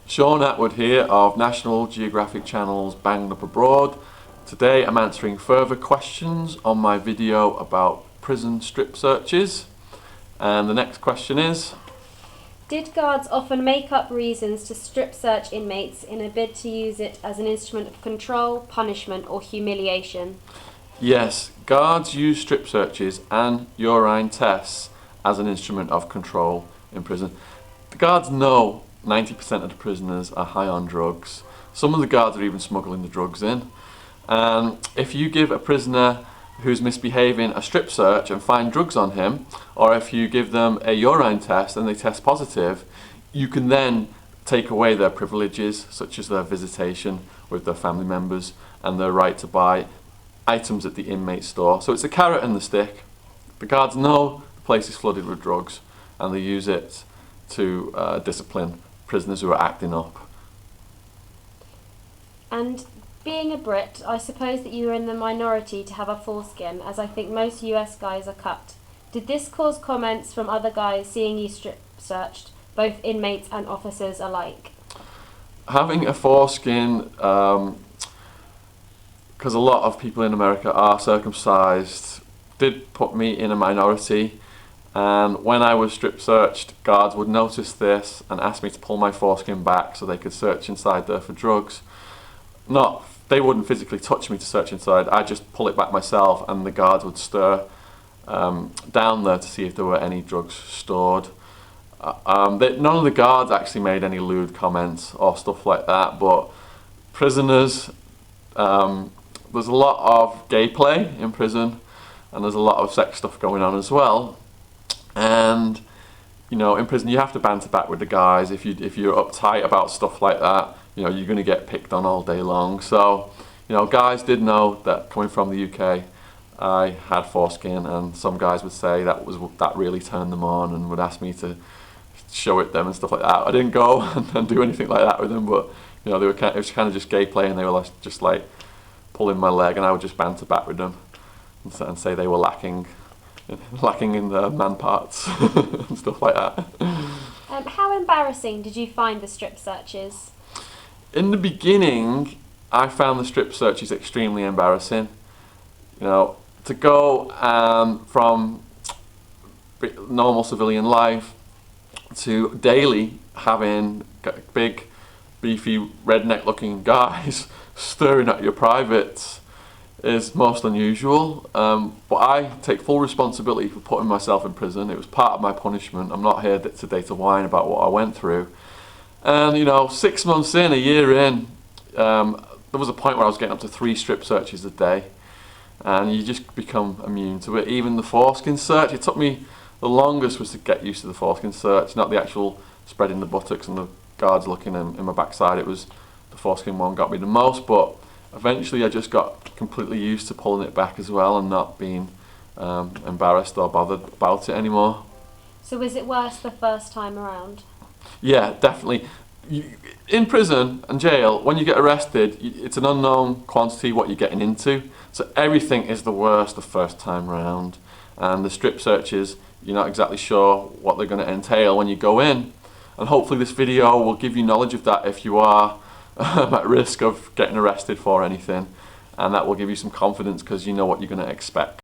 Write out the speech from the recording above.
Shaun Attwood here of National Geographic Channel's Banged Up Abroad. Today I'm answering further questions on my video about prison strip searches. And the next question is: did guards often make up reasons to strip search inmates in a bid to use it as an instrument of control, punishment or humiliation? Yes, guards use strip searches and urine tests as an instrument of control in prison. The guards know 90% of the prisoners are high on drugs. Some of the guards are even smuggling the drugs in. And if you give a prisoner who's misbehaving a strip search and find drugs on him, or if you give them a urine test and they test positive, you can then take away their privileges, such as their visitation with their family members and their right to buy items at the inmate store. So it's a carrot and the stick. The guards know the place is flooded with drugs and they use it to discipline prisoners who are acting up. And being a Brit, I suppose that you are in the minority to have a foreskin, as I think most US guys are cut. Did this cause comments from other guys seeing you strip searched, both inmates and officers alike? Having a foreskin, because a lot of people in America are circumcised, did put me in a minority. And when I was strip searched, guards would notice this and ask me to pull my foreskin back so they could search inside there for drugs. They wouldn't physically touch me to search inside, I'd just pull it back myself and the guards would stir down there to see if there were any drugs stored. None of the guards actually made any lewd comments or stuff like that, but prisoners, there's a lot of gay play in prison and there's a lot of sex stuff going on as well. And you know, in prison you have to banter back with the guys. If you're uptight about stuff like that, you know, you're going to get picked on all day long. So, you know, guys did know that coming from the UK, I had foreskin, and some guys would say that really turned them on and would ask me to show it them and stuff like that. I didn't go and do anything like that with them, but you know, it was kind of just gay play, and they were just like pulling my leg, and I would just banter back with them and say they were lacking in the man parts and stuff like that. How embarrassing did you find the strip searches? In the beginning, I found the strip searches extremely embarrassing. You know, to go from normal civilian life to daily having big, beefy, redneck-looking guys staring at your privates is most unusual. But I take full responsibility for putting myself in prison. It was part of my punishment. I'm not here today to whine about what I went through. And you know, 6 months in, a year in, there was a point where I was getting up to 3 strip searches a day, and you just become immune to it. Even the foreskin search, it took me the longest was to get used to the foreskin search, not the actual spreading the buttocks and the guards looking in my backside. It was the foreskin one got me the most, but eventually I just got completely used to pulling it back as well and not being embarrassed or bothered about it anymore. So was it worse the first time around? Yeah, definitely. In prison and jail, when you get arrested, it's an unknown quantity what you're getting into. So everything is the worst the first time round. And the strip searches, you're not exactly sure what they're going to entail when you go in. And hopefully this video will give you knowledge of that if you are at risk of getting arrested for anything. And that will give you some confidence because you know what you're going to expect.